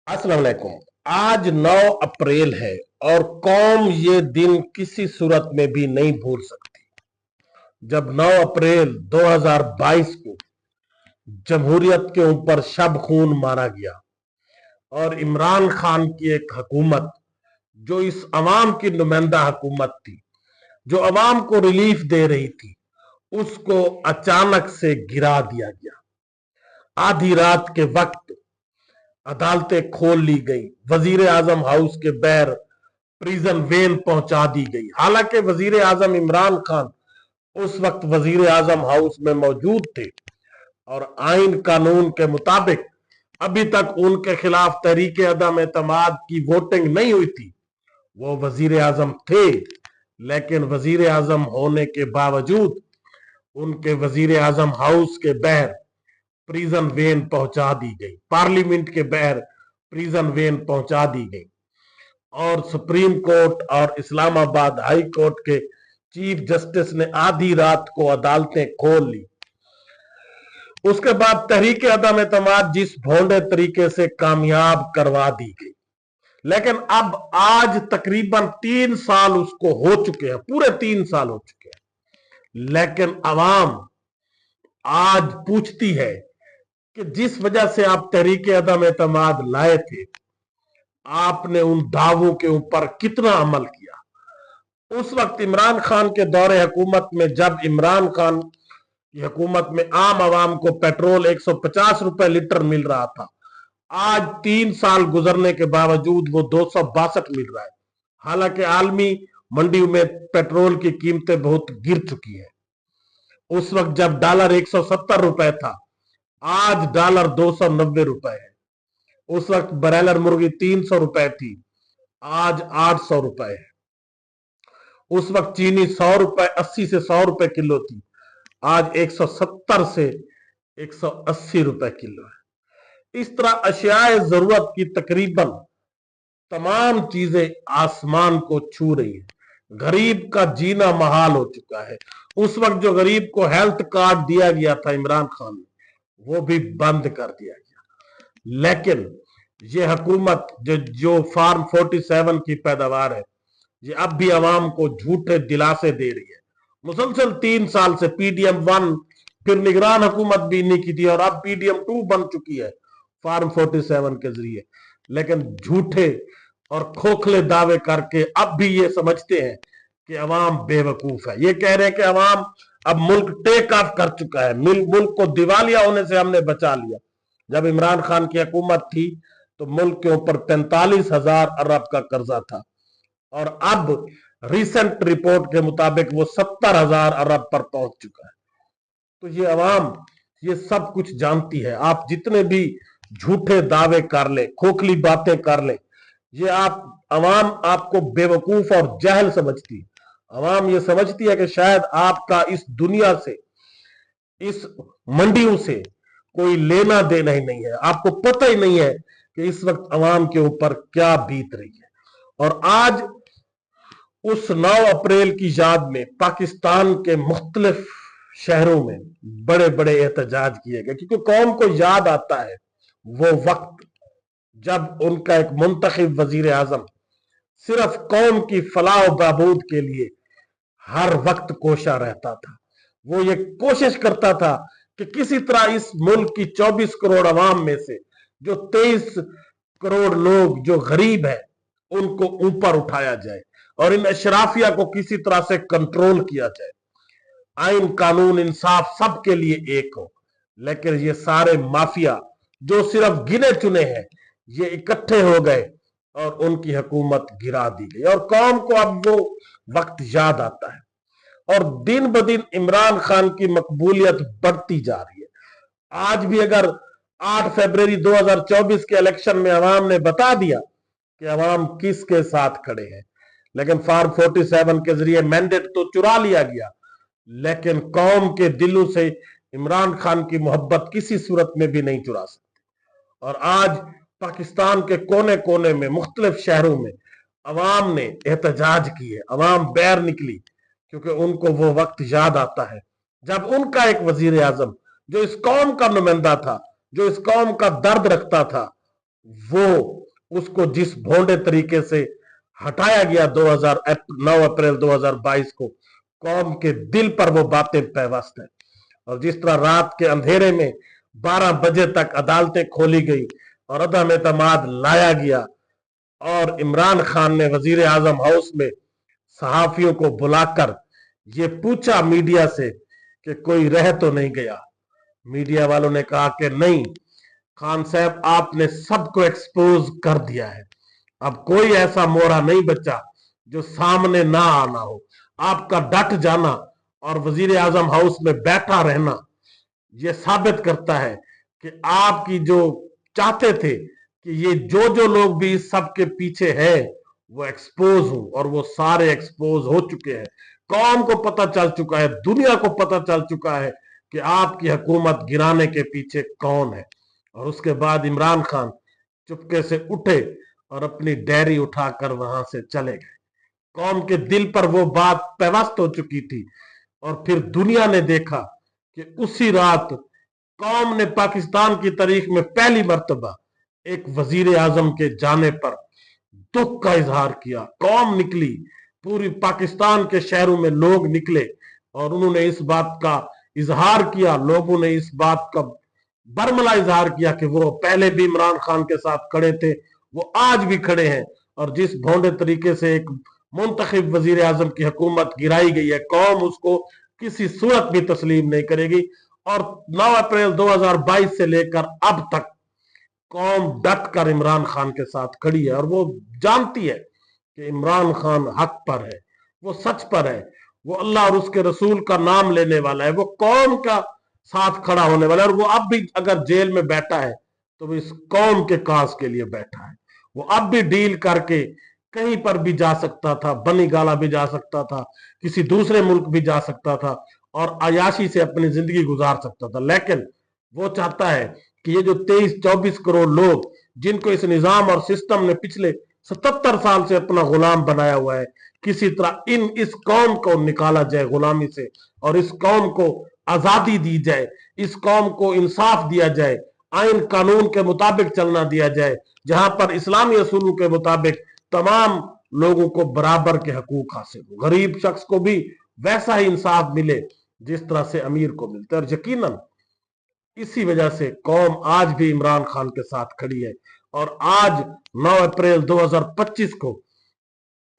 अस्सलाम वालेकुम। आज 9 अप्रैल है और कौम ये दिन किसी सूरत में भी नहीं भूल सकती। जब 9 अप्रैल 2022 को जमहूरियत के ऊपर शब खून मारा गया और इमरान खान की एक हुकूमत जो इस अवाम की नुमाइंदा हुकूमत थी, जो अवाम को रिलीफ दे रही थी, उसको अचानक से गिरा दिया गया। आधी रात के वक्त अदालतें खोल ली गई, वजीर आजम हाउस के बहर प्रिजन वेन पहुंचा दी गई। हालांकि वजीर आजम इमरान खान उस वक्त वजीर आजम हाउस में मौजूद थे और आइन कानून के मुताबिक अभी तक उनके खिलाफ तहरीक अदम एतमाद की वोटिंग नहीं हुई थी। वो वजीर आजम थे, लेकिन वजीर आजम होने के बावजूद उनके वजीर आजम हाउस के बहर प्रिजन वेन पहुंचा दी गई, पार्लियामेंट के बहर प्रिजन वेन पहुंचा दी गई और सुप्रीम कोर्ट और इस्लामाबाद हाई कोर्ट के चीफ जस्टिस ने आधी रात को अदालतें खोल ली। उसके बाद तहरीक अदम एतमाद जिस भोंडे तरीके से कामयाब करवा दी गई, लेकिन अब आज तकरीबन 3 साल उसको हो चुके हैं, पूरे 3 साल हो चुके हैं। लेकिन अवाम आज पूछती है कि जिस वजह से आप तहरीक अदम एतमाद लाए थे, आपने उन दावों के ऊपर कितना अमल किया। उस वक्त इमरान खान के दौरे हुकूमत में, जब इमरान खान की हुकूमत में आम आवाम को पेट्रोल 150 रुपए लीटर मिल रहा था, आज 3 साल गुजरने के बावजूद वो 262 मिल रहा है। हालांकि आलमी मंडियों में पेट्रोल की कीमतें बहुत गिर चुकी है। उस वक्त जब डॉलर 170 रुपए था, आज डॉलर 290 रुपए है। उस वक्त ब्रायलर मुर्गी 300 रुपए थी, आज 800 रुपए है। उस वक्त चीनी 100 रुपए 80 से 100 रुपए किलो थी, आज 170 से 180 रुपए किलो है। इस तरह अशियाए जरूरत की तकरीबन तमाम चीजें आसमान को छू रही है। गरीब का जीना महाल हो चुका है। उस वक्त जो गरीब को हेल्थ कार्ड दिया गया था इमरान खान ने, वो भी बंद कर दिया गया। लेकिन ये हुकूमत जो फार्म 47 की पैदावार है, ये अब भी अवाम को झूठे दिलासे दे रही है। मुसलसल 3 साल से पीडीएम 1, फिर निगरान हुकूमत भी नहीं की थी और अब पीडीएम 2 बन चुकी है फार्म 47 के जरिए। लेकिन झूठे और खोखले दावे करके अब भी ये समझते हैं कि अवाम बेवकूफ है। ये कह रहे हैं कि अवाम अब मुल्क टेक ऑफ कर चुका है, मुल्क को दिवालिया होने से हमने बचा लिया। जब इमरान खान की हुकूमत थी तो मुल्क के ऊपर 45,000 अरब का कर्जा था और अब रिसेंट रिपोर्ट के मुताबिक वो 70,000 अरब पर पहुंच चुका है। तो ये अवाम ये सब कुछ जानती है। आप जितने भी झूठे दावे कर ले, खोखली बातें कर ले, ये अवाम आपको बेवकूफ और जहल समझती है। अवाम ये समझती है कि शायद आपका इस दुनिया से, इस मंडियों से कोई लेना देना ही नहीं है। आपको पता ही नहीं है कि इस वक्त अवाम के ऊपर क्या बीत रही है। और आज उस 9 अप्रैल की याद में पाकिस्तान के मुख्तलिफ शहरों में बड़े बड़े एहतजाज किए गए, क्योंकि कौम को याद आता है वो वक्त जब उनका एक मुंतखब वजीर आजम सिर्फ कौम की फलाह बहबूद के लिए हर वक्त कोशा रहता था। वो ये कोशिश करता था कि किसी तरह इस मुल्क की 24 करोड़ अवाम में से जो 23 करोड़ लोग जो गरीब है, उनको ऊपर उठाया जाए और इन अशराफिया को किसी तरह से कंट्रोल किया जाए। आइन कानून इंसाफ सबके लिए एक हो। लेकिन ये सारे माफिया जो सिर्फ गिने चुने हैं, ये इकट्ठे हो गए और उनकी हुकूमत गिरा दी गई और कौम को अब वो वक्त याद आता है। और दिन ब दिन इमरान खान की मकबूलियत बढ़ती जा रही है। आज भी अगर 8 फरवरी 2024 के इलेक्शन में अवाम ने बता दिया कि अवाम किसके साथ खड़े हैं, लेकिन फार्म 47 के जरिए मैंडेट तो चुरा लिया गया, लेकिन कौम के दिलों से इमरान खान की मोहब्बत किसी सूरत में भी नहीं चुरा सकती। और आज पाकिस्तान के कोने कोने में मुख्तलिफ शहरों में अवाम ने एहतजाज किए, अवाम बैर निकली, क्योंकि उनको वो वक्त याद आता है जब उनका एक वजीर आजम जो इस कौम का नुमाइंदा था, जो इस कौम का दर्द रखता था, वो उसको जिस भोंडे तरीके से हटाया गया 9 अप्रैल 2022 को, कौम के दिल पर वो बातें पैवस्त है। और जिस तरह रात के अंधेरे में 12 बजे तक अदालतें खोली गई और अदम एतमाद लाया गया, और इमरान खान ने वजीर आजम हाउस में सहाफियों को बुलाकर ये पूछा मीडिया से कि कोई रह तो नहीं गया। मीडिया वालों ने कहा कि नहीं खान साहब, आपने सबको एक्सपोज कर दिया है, अब कोई ऐसा मोहरा नहीं बचा जो सामने ना आना हो। आपका डट जाना और वजीर आजम हाउस में बैठा रहना ये साबित करता है कि आपकी जो चाहते थे कि ये जो लोग भी इस सब के पीछे हैं वो एक्सपोज हो, और वो सारे एक्सपोज हो चुके हैं। कौम को पता चल चुका है, दुनिया को पता चल चुका है कि आपकी हुकूमत गिराने के पीछे कौन है। और उसके बाद इमरान खान चुपके से उठे और अपनी डायरी उठाकर वहां से चले गए। कौम के दिल पर वो बात पैवस्त हो चुकी थी, और फिर दुनिया ने देखा कि उसी रात कौम ने पाकिस्तान की तारीख में पहली मर्तबा एक वजीर आजम के जाने पर दुख का इजहार किया। कौम निकली, पूरी पाकिस्तान के शहरों में लोग निकले और उन्होंने इस बात का इजहार किया, लोगों ने इस बात का बरमला इजहार किया कि वो पहले भी इमरान खान के साथ खड़े थे, वो आज भी खड़े हैं। और जिस भोंडे तरीके से एक मुंतखब वजीर आजम की हुकूमत गिराई गई है, कौम उसको किसी सूरत भी तस्लीम नहीं करेगी। और 9 अप्रैल 2022 से लेकर अब तक कौम डट कर इमरान खान के साथ खड़ी है, और वो जानती है कि इमरान खान हक पर है, वो सच पर है, वो अल्लाह और उसके रसूल का नाम लेने वाला है, वो कौम का साथ खड़ा होने वाला है। और वो अब भी अगर जेल में बैठा है तो वो इस कौम के काज के लिए बैठा है। वो अब भी डील करके कहीं पर भी जा सकता था, बनी गाला भी जा सकता था, किसी दूसरे मुल्क भी जा सकता था और अयाशी से अपनी जिंदगी गुजार सकता था। लेकिन वो चाहता है कि ये जो 23-24 करोड़ लोग जिनको इस निजाम और सिस्टम ने पिछले 77 साल से अपना गुलाम बनाया हुआ है, किसी तरह इस कौम को निकाला जाए गुलामी से, और इस कौम को आजादी दी जाए, इस कौम को इंसाफ दिया जाए, आइन कानून के मुताबिक चलना दिया जाए, जहां पर इस्लामी असूलों के मुताबिक तमाम लोगों को बराबर के हकूक हासिल हो, गरीब शख्स को भी वैसा ही इंसाफ मिले जिस तरह से अमीर को मिलता है। और यकीनन इसी वजह से कौम आज भी इमरान खान के साथ खड़ी है। और आज 9 अप्रैल 2025 को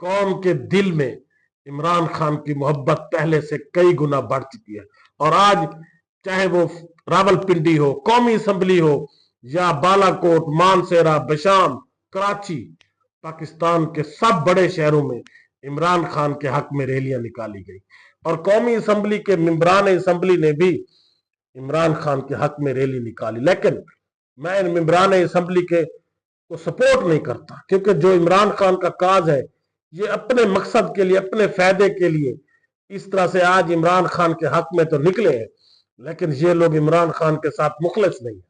कौम के दिल में इमरान खान की मोहब्बत पहले से कई गुना बढ़ चुकी है। और आज चाहे वो रावलपिंडी हो, कौमी असम्बली हो, या बालाकोट, मानसेरा, बशाम, कराची, पाकिस्तान के सब बड़े शहरों में इमरान खान के हक में रैलियां निकाली गई, और कौमी असम्बली के मेंबरान असम्बली ने भी इमरान खान के हक में रैली निकाली। लेकिन मैं मेंबरान असम्बली के को सपोर्ट नहीं करता, क्योंकि जो इमरान खान का काज है ये अपने मकसद के लिए, अपने फायदे के लिए इस तरह से आज इमरान खान के हक में तो निकले हैं, लेकिन ये लोग इमरान खान के साथ मुखलिस नहीं है,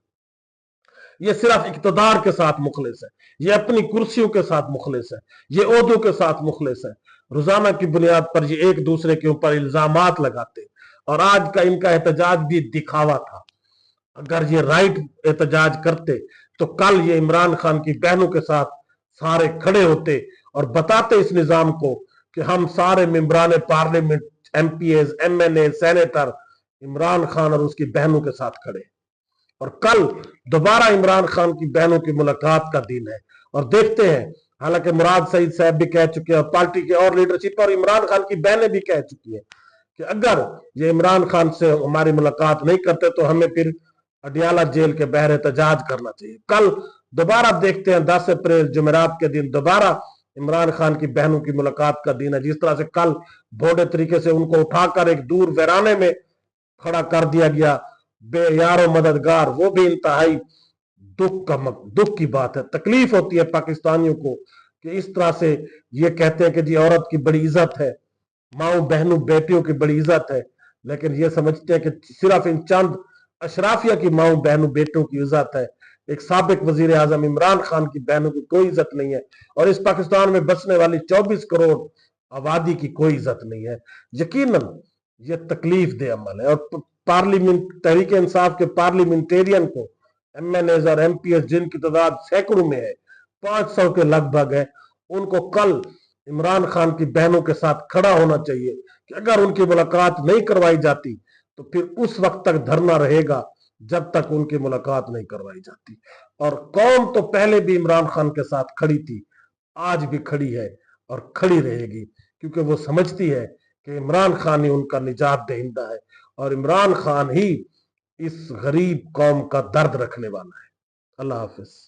ये सिर्फ इक्तदार के साथ मुखलिस है, ये अपनी कुर्सियों के साथ मुखलिस है, ये ओहदों के साथ मुखलिस है। रोजाना की बुनियाद पर ये एक दूसरे के ऊपर इल्जामात लगाते, और आज का इनका एहतजाज भी दिखावा था। अगर ये राइट एहतजाज करते तो कल ये इमरान खान की बहनों के साथ सारे खड़े होते और बताते इस निजाम को कि हम सारे मेंबरान parliament, MPs, MNAs, senator Imran Khan और उसकी बहनों के साथ खड़े। और कल दोबारा इमरान खान की बहनों की मुलाकात का दिन है, और देखते हैं, हालांकि मुराद सईद साहब भी कह चुके हैं, पार्टी के और लीडरशिप और इमरान खान की बहनें भी कह चुकी है कि अगर ये इमरान खान से हमारी मुलाकात नहीं करते तो हमें फिर अडियाला जेल के बहरे एहतजाज करना चाहिए। कल दोबारा देखते हैं 10 अप्रैल जुमेरात के दिन दोबारा इमरान खान की बहनों की मुलाकात का दिन है। जिस तरह से कल भोड़े तरीके से उनको उठाकर एक दूर वीराने में खड़ा कर दिया गया बेयारो मददगार, वो भी इंतहाई दुख की बात है। तकलीफ होती है पाकिस्तानियों को कि इस तरह से ये कहते हैं कि जी औरत की बड़ी इज्जत है, माओ बहनों बेटियों की बड़ी इज्जत है, लेकिन ये समझते हैं कि सिर्फ इन चंद अशराफिया की माओ बहनों बेटों की इज्जत है। एक साबिक वजीर आजम इमरान खान की बहनों की कोई इज्जत नहीं है, और इस पाकिस्तान में बसने वाली 24 करोड़ आबादी की कोई इज्जत नहीं है। यकीनन ये तकलीफ दे अमल है, और पार्लियामेंट तहरीक इंसाफ के पार्लियामेंटेरियन को MNAs और MPs जिनकी तादाद सैकड़ों में है, 500 के लगभग है, उनको कल इमरान खान की बहनों के साथ खड़ा होना चाहिए कि अगर उनकी मुलाकात नहीं करवाई जाती तो फिर उस वक्त तक धरना रहेगा जब तक उनकी मुलाकात नहीं करवाई जाती। और कौम तो पहले भी इमरान खान के साथ खड़ी थी, आज भी खड़ी है और खड़ी रहेगी, क्योंकि वो समझती है कि इमरान खान ही उनका निजात दहिंदा है और इमरान खान ही इस गरीब कौम का दर्द रखने वाला है। अल्लाह हाफिज।